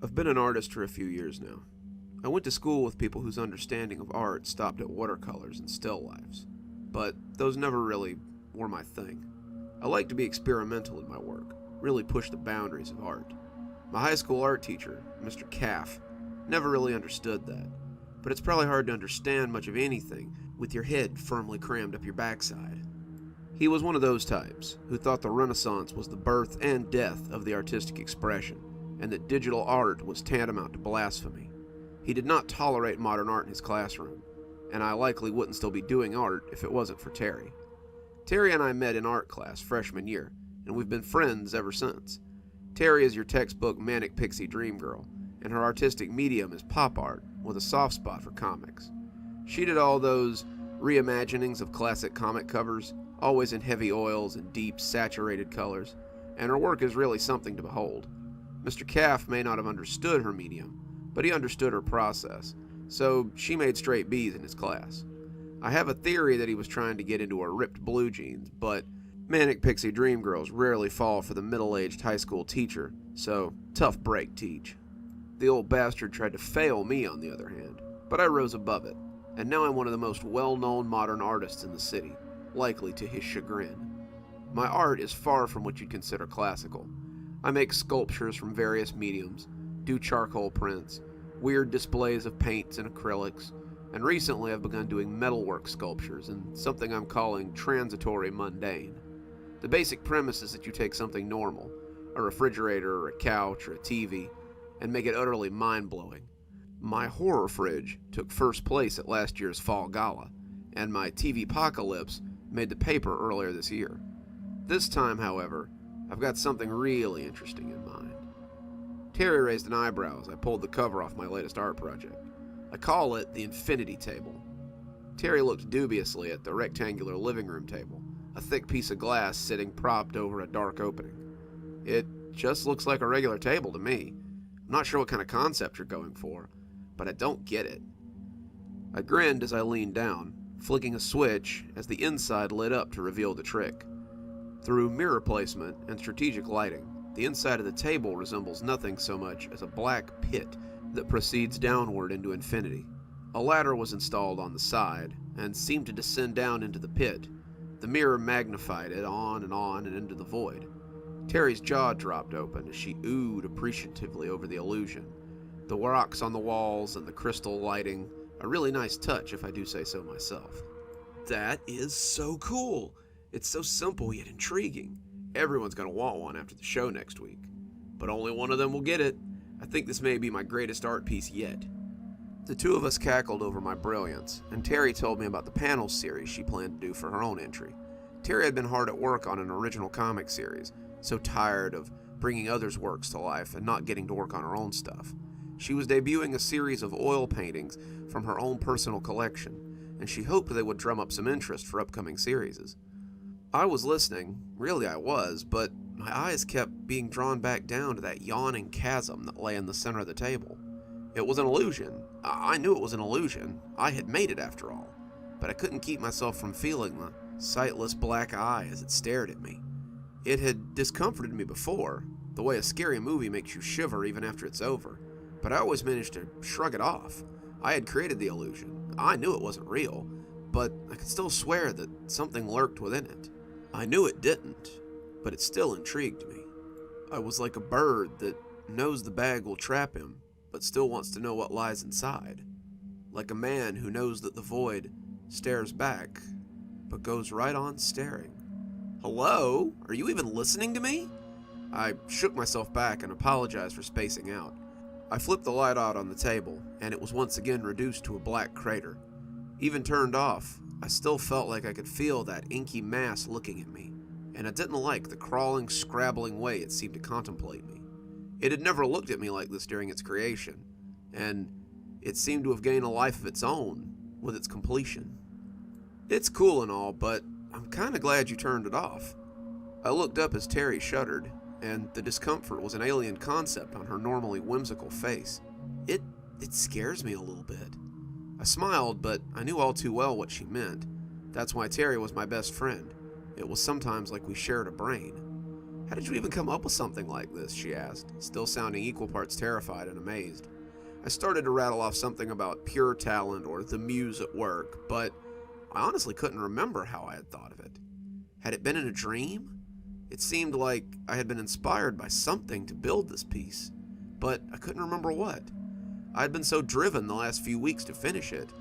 I've been an artist for a few years now. I went to school with people whose understanding of art stopped at watercolors and still lifes, but those never really were my thing. I like to be experimental in my work, really push the boundaries of art. My high school art teacher, Mr. Caff, never really understood that, but it's probably hard to understand much of anything with your head firmly crammed up your backside. He was one of those types who thought the Renaissance was the birth and death of the artistic expression, and that digital art was tantamount to blasphemy. He did not tolerate modern art in his classroom, and I likely wouldn't still be doing art if it wasn't for Terry. Terry and I met in art class freshman year, and we've been friends ever since. Terry is your textbook manic pixie dream girl, and her artistic medium is pop art with a soft spot for comics. She did all those reimaginings of classic comic covers, always in heavy oils and deep, saturated colors, and her work is really something to behold. Mr. Caff may not have understood her medium, but he understood her process, so she made straight B's in his class. I have a theory that he was trying to get into her ripped blue jeans, but manic pixie dream girls rarely fall for the middle-aged high school teacher, so tough break, Teach. The old bastard tried to fail me, on the other hand, but I rose above it, and now I'm one of the most well-known modern artists in the city, likely to his chagrin. My art is far from what you'd consider classical. I make sculptures from various mediums, do charcoal prints, weird displays of paints and acrylics, and recently I've begun doing metalwork sculptures and something I'm calling transitory mundane. The basic premise is that you take something normal, a refrigerator or a couch or a TV, and make it utterly mind-blowing. My horror fridge took first place at last year's Fall Gala, and my TV Apocalypse made the paper earlier this year. This time, however, I've got something really interesting in mind. Terry raised an eyebrow as I pulled the cover off my latest art project. I call it the Infinity Table. Terry looked dubiously at the rectangular living room table, a thick piece of glass sitting propped over a dark opening. It just looks like a regular table to me. I'm not sure what kind of concept you're going for, but I don't get it. I grinned as I leaned down, flicking a switch as the inside lit up to reveal the trick. Through mirror placement and strategic lighting, the inside of the table resembles nothing so much as a black pit that proceeds downward into infinity. A ladder was installed on the side and seemed to descend down into the pit. The mirror magnified it on and into the void. Terry's jaw dropped open as she oohed appreciatively over the illusion. The rocks on the walls and the crystal lighting, a really nice touch if I do say so myself. That is so cool! It's so simple yet intriguing. Everyone's going to want one after the show next week. But only one of them will get it. I think this may be my greatest art piece yet. The two of us cackled over my brilliance, and Terry told me about the panels series she planned to do for her own entry. Terry had been hard at work on an original comic series, so tired of bringing others' works to life and not getting to work on her own stuff. She was debuting a series of oil paintings from her own personal collection, and she hoped they would drum up some interest for upcoming series. I was listening, really I was, but my eyes kept being drawn back down to that yawning chasm that lay in the center of the table. It was an illusion. I knew it was an illusion. I had made it after all. But I couldn't keep myself from feeling the sightless black eye as it stared at me. It had discomforted me before, the way a scary movie makes you shiver even after it's over, but I always managed to shrug it off. I had created the illusion. I knew it wasn't real, but I could still swear that something lurked within it. I knew it didn't, but it still intrigued me. I was like a bird that knows the bag will trap him, but still wants to know what lies inside. Like a man who knows that the void stares back, but goes right on staring. Hello? Are you even listening to me? I shook myself back and apologized for spacing out. I flipped the light out on the table, and it was once again reduced to a black crater. Even turned off, I still felt like I could feel that inky mass looking at me, and I didn't like the crawling, scrabbling way it seemed to contemplate me. It had never looked at me like this during its creation, and it seemed to have gained a life of its own with its completion. It's cool and all, but I'm kinda glad you turned it off. I looked up as Terry shuddered, and the discomfort was an alien concept on her normally whimsical face. It scares me a little bit. I smiled, but I knew all too well what she meant. That's why Terry was my best friend. It was sometimes like we shared a brain. "How did you even come up with something like this?" she asked, still sounding equal parts terrified and amazed. I started to rattle off something about pure talent or the muse at work, but I honestly couldn't remember how I had thought of it. Had it been in a dream? It seemed like I had been inspired by something to build this piece, but I couldn't remember what. I had been so driven the last few weeks to finish it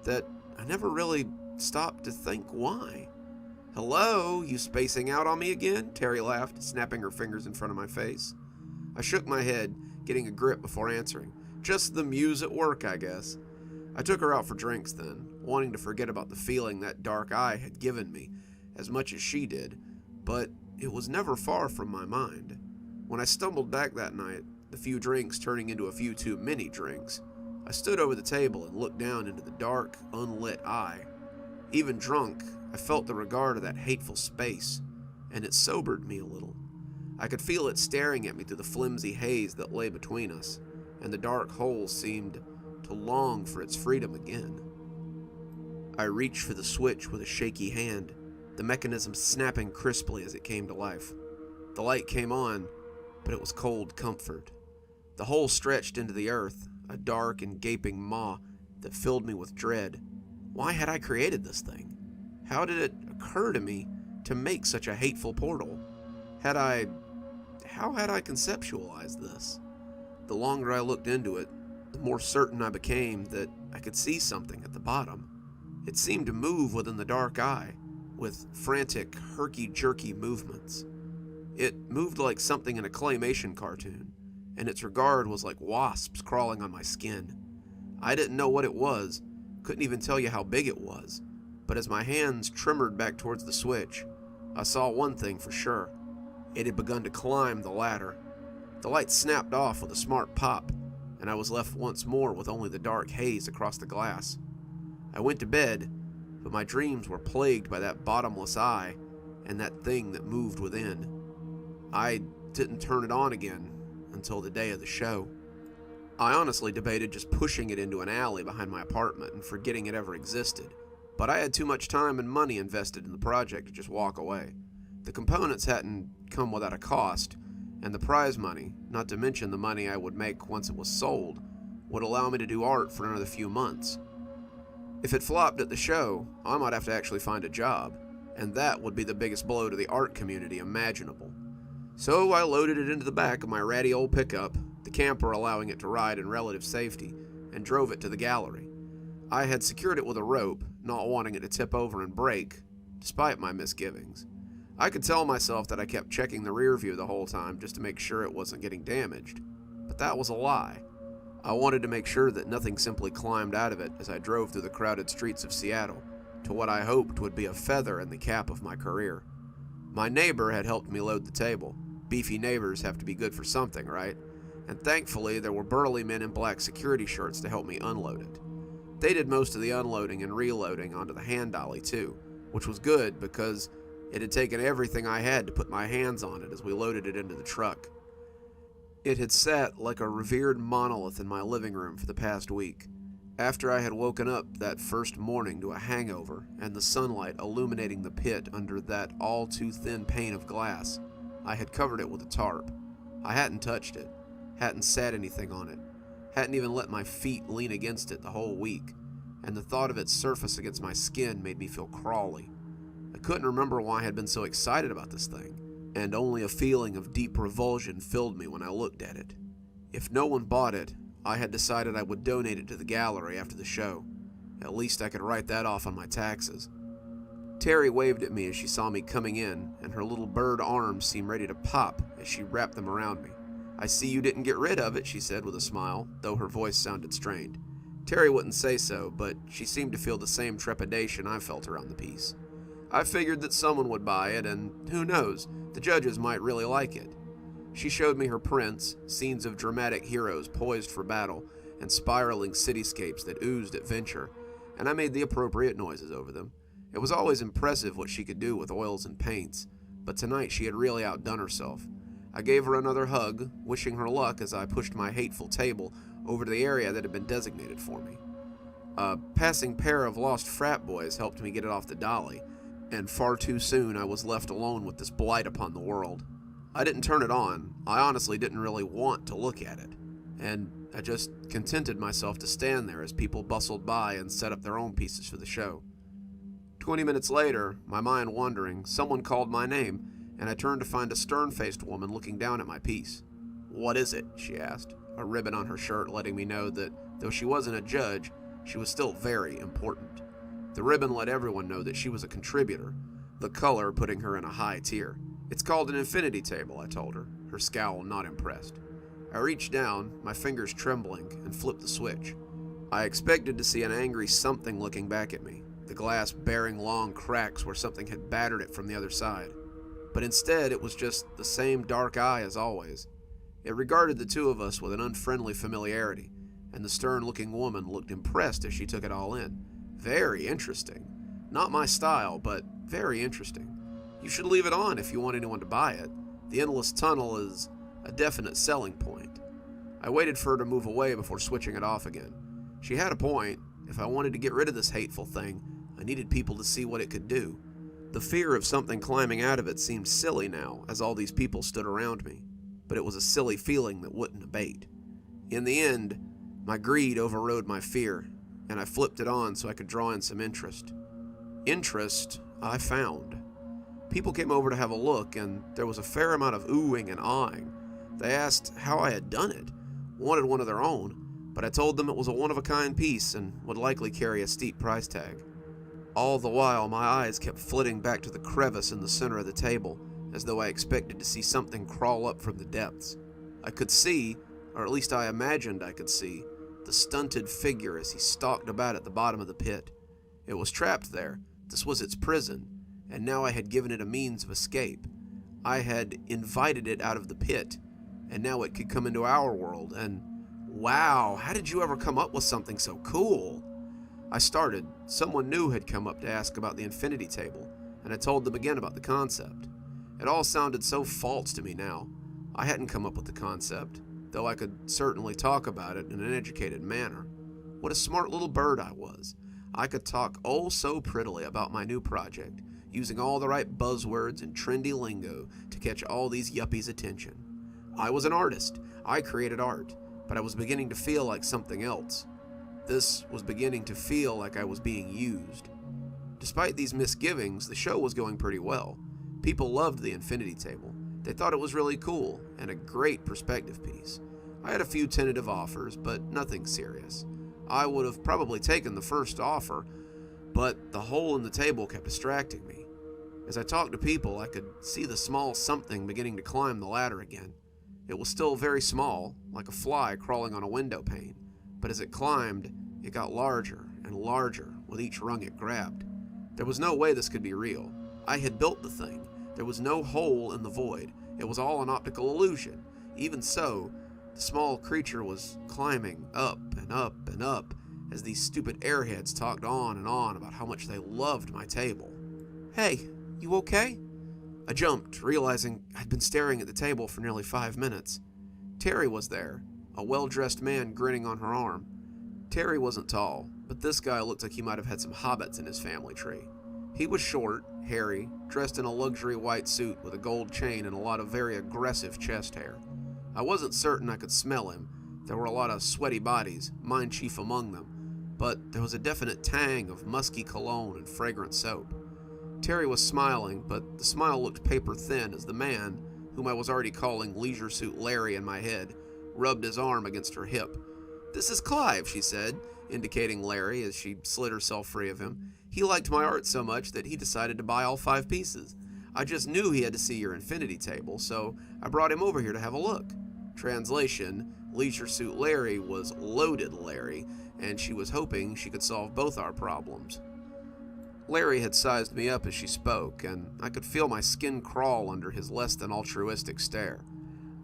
that I never really stopped to think why. "Hello, you spacing out on me again?" Terry laughed, snapping her fingers in front of my face. I shook my head, getting a grip before answering. "Just the muse at work, I guess." I took her out for drinks then, wanting to forget about the feeling that dark eye had given me, as much as she did, but it was never far from my mind. When I stumbled back that night, the few drinks turning into a few too many drinks, I stood over the table and looked down into the dark, unlit eye. Even drunk, I felt the regard of that hateful space, and it sobered me a little. I could feel it staring at me through the flimsy haze that lay between us, and the dark hole seemed to long for its freedom again. I reached for the switch with a shaky hand, the mechanism snapping crisply as it came to life. The light came on, but it was cold comfort. The hole stretched into the earth, a dark and gaping maw that filled me with dread. Why had I created this thing? How did it occur to me to make such a hateful portal? How had I conceptualized this? The longer I looked into it, the more certain I became that I could see something at the bottom. It seemed to move within the dark eye, with frantic, herky-jerky movements. It moved like something in a claymation cartoon, and its regard was like wasps crawling on my skin. I didn't know what it was, couldn't even tell you how big it was, but as my hands trembled back towards the switch, I saw one thing for sure. It had begun to climb the ladder. The light snapped off with a smart pop, and I was left once more with only the dark haze across the glass. I went to bed, but my dreams were plagued by that bottomless eye and that thing that moved within. I didn't turn it on again until the day of the show. I honestly debated just pushing it into an alley behind my apartment and forgetting it ever existed, but I had too much time and money invested in the project to just walk away. The components hadn't come without a cost, and the prize money, not to mention the money I would make once it was sold, would allow me to do art for another few months. If it flopped at the show, I might have to actually find a job, and that would be the biggest blow to the art community imaginable. So I loaded it into the back of my ratty old pickup, the camper allowing it to ride in relative safety, and drove it to the gallery. I had secured it with a rope, not wanting it to tip over and break, despite my misgivings. I could tell myself that I kept checking the rear view the whole time just to make sure it wasn't getting damaged, but that was a lie. I wanted to make sure that nothing simply climbed out of it as I drove through the crowded streets of Seattle to what I hoped would be a feather in the cap of my career. My neighbor had helped me load the table. Beefy neighbors have to be good for something, right? And thankfully there were burly men in black security shirts to help me unload it. They did most of the unloading and reloading onto the hand dolly too, which was good because it had taken everything I had to put my hands on it as we loaded it into the truck. It had sat like a revered monolith in my living room for the past week. After I had woken up that first morning to a hangover and the sunlight illuminating the pit under that all-too-thin pane of glass, I had covered it with a tarp. I hadn't touched it, hadn't sat anything on it, hadn't even let my feet lean against it the whole week, and the thought of its surface against my skin made me feel crawly. I couldn't remember why I had been so excited about this thing, and only a feeling of deep revulsion filled me when I looked at it. If no one bought it, I had decided I would donate it to the gallery after the show. At least I could write that off on my taxes. Terry waved at me as she saw me coming in, and her little bird arms seemed ready to pop as she wrapped them around me. "I see you didn't get rid of it," she said with a smile, though her voice sounded strained. Terry wouldn't say so, but she seemed to feel the same trepidation I felt around the piece. I figured that someone would buy it, and who knows, the judges might really like it. She showed me her prints, scenes of dramatic heroes poised for battle, and spiraling cityscapes that oozed adventure, and I made the appropriate noises over them. It was always impressive what she could do with oils and paints, but tonight she had really outdone herself. I gave her another hug, wishing her luck as I pushed my hateful table over to the area that had been designated for me. A passing pair of lost frat boys helped me get it off the dolly, and far too soon I was left alone with this blight upon the world. I didn't turn it on. I honestly didn't really want to look at it, and I just contented myself to stand there as people bustled by and set up their own pieces for the show. 20 minutes later, my mind wandering, someone called my name, and I turned to find a stern-faced woman looking down at my piece. "What is it?" she asked, a ribbon on her shirt letting me know that, though she wasn't a judge, she was still very important. The ribbon let everyone know that she was a contributor, the color putting her in a high tier. "It's called an infinity table," I told her, her scowl not impressed. I reached down, my fingers trembling, and flipped the switch. I expected to see an angry something looking back at me, the glass bearing long cracks where something had battered it from the other side. But instead, it was just the same dark eye as always. It regarded the two of us with an unfriendly familiarity, and the stern-looking woman looked impressed as she took it all in. Very interesting. Not my style, but very interesting. You should leave it on if you want anyone to buy it. The endless tunnel is a definite selling point. I waited for her to move away before switching it off again. She had a point. If I wanted to get rid of this hateful thing, I needed people to see what it could do. The fear of something climbing out of it seemed silly now, as all these people stood around me, but it was a silly feeling that wouldn't abate. In the end, my greed overrode my fear, and I flipped it on so I could draw in some interest. Interest I found. People came over to have a look, and there was a fair amount of oohing and aahing. They asked how I had done it, wanted one of their own, but I told them it was a one-of-a-kind piece and would likely carry a steep price tag. All the while, my eyes kept flitting back to the crevice in the center of the table, as though I expected to see something crawl up from the depths. I could see, or at least I imagined I could see, the stunted figure as he stalked about at the bottom of the pit. It was trapped there. This was its prison, and now I had given it a means of escape. I had invited it out of the pit, and now it could come into our world, and wow, how did you ever come up with something so cool? I started. Someone new had come up to ask about the infinity table, and I told them again about the concept. It all sounded so false to me now. I hadn't come up with the concept, though I could certainly talk about it in an educated manner. What a smart little bird I was. I could talk oh so prettily about my new project, using all the right buzzwords and trendy lingo to catch all these yuppies' attention. I was an artist. I created art, but I was beginning to feel like something else. This was beginning to feel like I was being used. Despite these misgivings, the show was going pretty well. People loved the infinity table. They thought it was really cool and a great perspective piece. I had a few tentative offers, but nothing serious. I would have probably taken the first offer, but the hole in the table kept distracting me. As I talked to people, I could see the small something beginning to climb the ladder again. It was still very small, like a fly crawling on a window pane, but as it climbed, it got larger and larger with each rung it grabbed. There was no way this could be real. I had built the thing. There was no hole in the void. It was all an optical illusion. Even so, the small creature was climbing up and up and up as these stupid airheads talked on and on about how much they loved my table. "Hey, you okay?" I jumped, realizing I'd been staring at the table for nearly 5 minutes. Terry was there, a well-dressed man grinning on her arm. Terry wasn't tall, but this guy looked like he might have had some hobbits in his family tree. He was short, hairy, dressed in a luxury white suit with a gold chain and a lot of very aggressive chest hair. I wasn't certain I could smell him. There were a lot of sweaty bodies, mine chief among them, but there was a definite tang of musky cologne and fragrant soap. Terry was smiling, but the smile looked paper-thin as the man, whom I was already calling Leisure Suit Larry in my head, rubbed his arm against her hip. "This is Clive," she said, indicating Larry as she slid herself free of him. "He liked my art so much that he decided to buy all 5 pieces. I just knew he had to see your infinity table, so I brought him over here to have a look." Translation, Leisure Suit Larry was Loaded Larry, and she was hoping she could solve both our problems. Larry had sized me up as she spoke, and I could feel my skin crawl under his less than altruistic stare.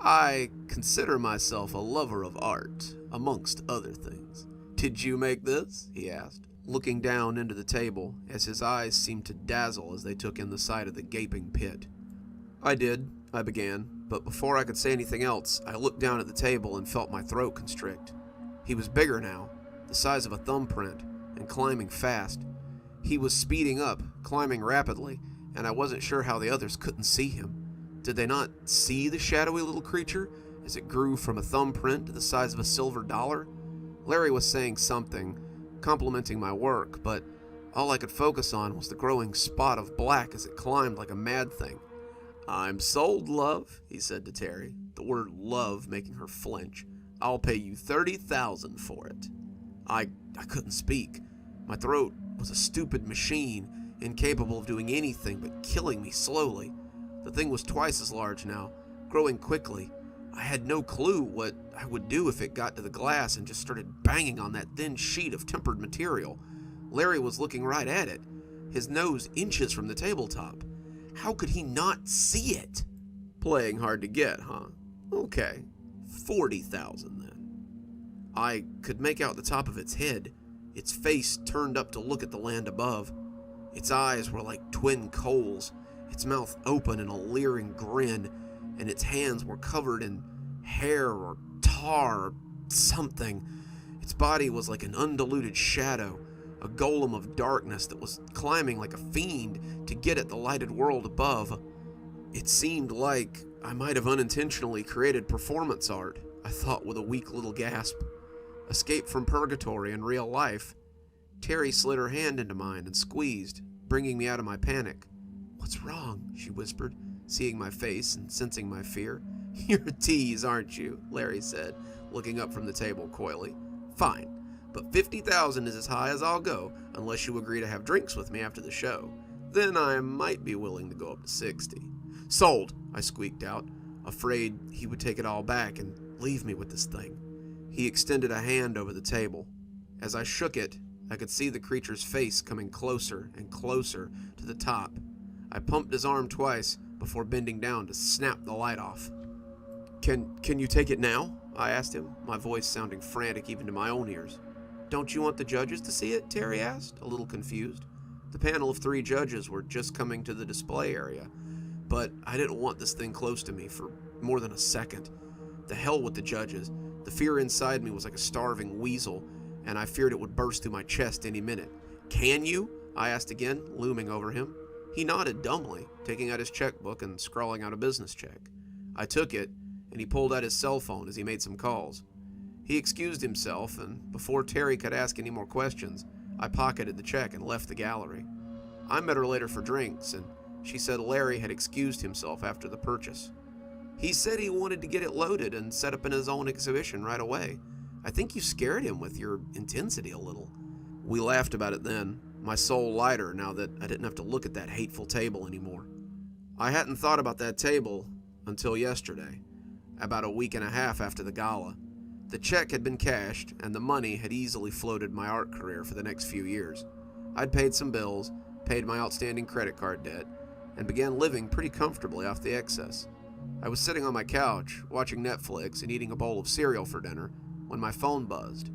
"I consider myself a lover of art, amongst other things. Did you make this?" he asked, looking down into the table as his eyes seemed to dazzle as they took in the sight of the gaping pit. "I did," I began, but before I could say anything else, I looked down at the table and felt my throat constrict. He was bigger now, the size of a thumbprint, and climbing fast. He was speeding up, climbing rapidly, and I wasn't sure how the others couldn't see him. Did they not see the shadowy little creature as it grew from a thumbprint to the size of a silver dollar? Larry was saying something, complimenting my work, but all I could focus on was the growing spot of black as it climbed like a mad thing. "I'm sold, love," he said to Terry, the word love making her flinch. "I'll pay you $30,000 for it." I couldn't speak. My throat was a stupid machine, incapable of doing anything but killing me slowly. The thing was twice as large now, growing quickly. I had no clue what I would do if it got to the glass and just started banging on that thin sheet of tempered material. Larry was looking right at it, his nose inches from the tabletop. How could he not see it? Playing hard to get, huh? Okay, 40,000 then. I could make out the top of its head, its face turned up to look at the land above. Its eyes were like twin coals, its mouth open in a leering grin, and its hands were covered in hair or tar or something. Its body was like an undiluted shadow, a golem of darkness that was climbing like a fiend to get at the lighted world above. It seemed like I might have unintentionally created performance art, I thought with a weak little gasp. Escape from purgatory in real life. Terry slid her hand into mine and squeezed, bringing me out of my panic. "What's wrong?" she whispered, seeing my face and sensing my fear. "You're a tease, aren't you?" Larry said, looking up from the table coyly. "Fine, but 50,000 is as high as I'll go, unless you agree to have drinks with me after the show. Then I might be willing to go up to 60. "Sold," I squeaked out, afraid he would take it all back and leave me with this thing. He extended a hand over the table. As I shook it, I could see the creature's face coming closer and closer to the top. I pumped his arm twice before bending down to snap the light off. Can you take it now?" I asked him, my voice sounding frantic even to my own ears. "Don't you want the judges to see it?" Terry asked, a little confused. The panel of 3 judges were just coming to the display area, but I didn't want this thing close to me for more than a second. The hell with the judges. The fear inside me was like a starving weasel, and I feared it would burst through my chest any minute. "Can you?" I asked again, looming over him. He nodded dumbly, taking out his checkbook and scrawling out a business check. I took it, and he pulled out his cell phone as he made some calls. He excused himself, and before Terry could ask any more questions, I pocketed the check and left the gallery. I met her later for drinks, and she said Larry had excused himself after the purchase. He said he wanted to get it loaded and set up in his own exhibition right away. I think you scared him with your intensity a little. We laughed about it then, my soul lighter now that I didn't have to look at that hateful table anymore. I hadn't thought about that table until yesterday, about a week and a half after the gala. The check had been cashed, and the money had easily floated my art career for the next few years. I'd paid some bills, paid my outstanding credit card debt, and began living pretty comfortably off the excess. I was sitting on my couch, watching Netflix and eating a bowl of cereal for dinner, when my phone buzzed.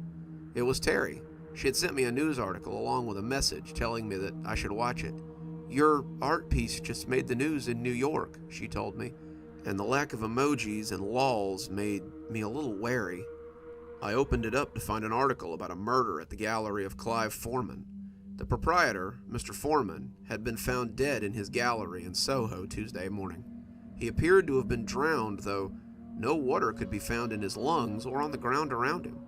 It was Terry. She had sent me a news article along with a message telling me that I should watch it. "Your art piece just made the news in New York," she told me, and the lack of emojis and lols made me a little wary. I opened it up to find an article about a murder at the gallery of Clive Foreman. The proprietor, Mr. Foreman, had been found dead in his gallery in Soho Tuesday morning. He appeared to have been drowned, though no water could be found in his lungs or on the ground around him.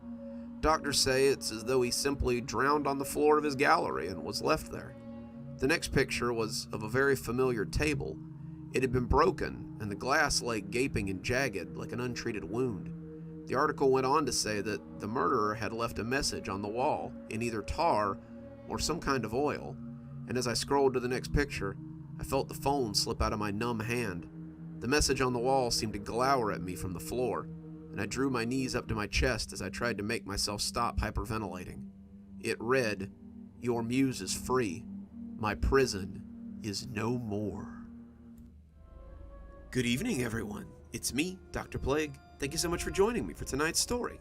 Doctors say it's as though he simply drowned on the floor of his gallery and was left there. The next picture was of a very familiar table. It had been broken, and the glass lay gaping and jagged like an untreated wound. The article went on to say that the murderer had left a message on the wall in either tar or some kind of oil, and as I scrolled to the next picture, I felt the phone slip out of my numb hand. The message on the wall seemed to glower at me from the floor, and I drew my knees up to my chest as I tried to make myself stop hyperventilating. It read, "Your muse is free. My prison is no more." Good evening, everyone. It's me, Dr. Plague. Thank you so much for joining me for tonight's story.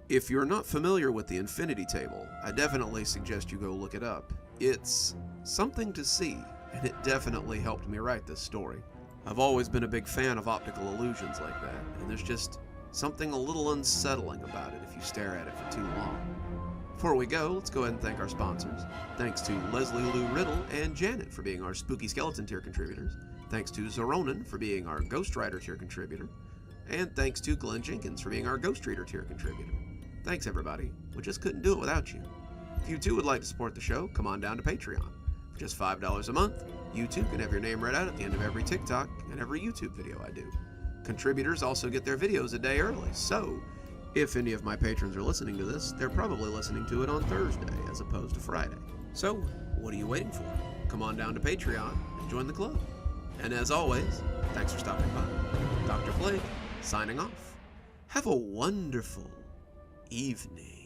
If you're not familiar with the Infinity Table, I definitely suggest you go look it up. It's something to see, and it definitely helped me write this story. I've always been a big fan of optical illusions like that, and there's just something a little unsettling about it if you stare at it for too long. Before we go, let's go ahead and thank our sponsors. Thanks to Leslie Lou Riddle and Janet for being our Spooky Skeleton tier contributors. Thanks to Xaronana for being our Ghostwriter tier contributor. And thanks to Glen Jenkins for being our Ghostreader tier contributor. Thanks everybody, we just couldn't do it without you. If you too would like to support the show, come on down to Patreon. For just $5 a month, you too can have your name read out at the end of every TikTok and every YouTube video I do. Contributors also get their videos a day early, so if any of my patrons are listening to this, they're probably listening to it on Thursday as opposed to Friday. So, what are you waiting for? Come on down to Patreon and join the club. And as always, thanks for stopping by. Dr. Plague, signing off. Have a wonderful evening.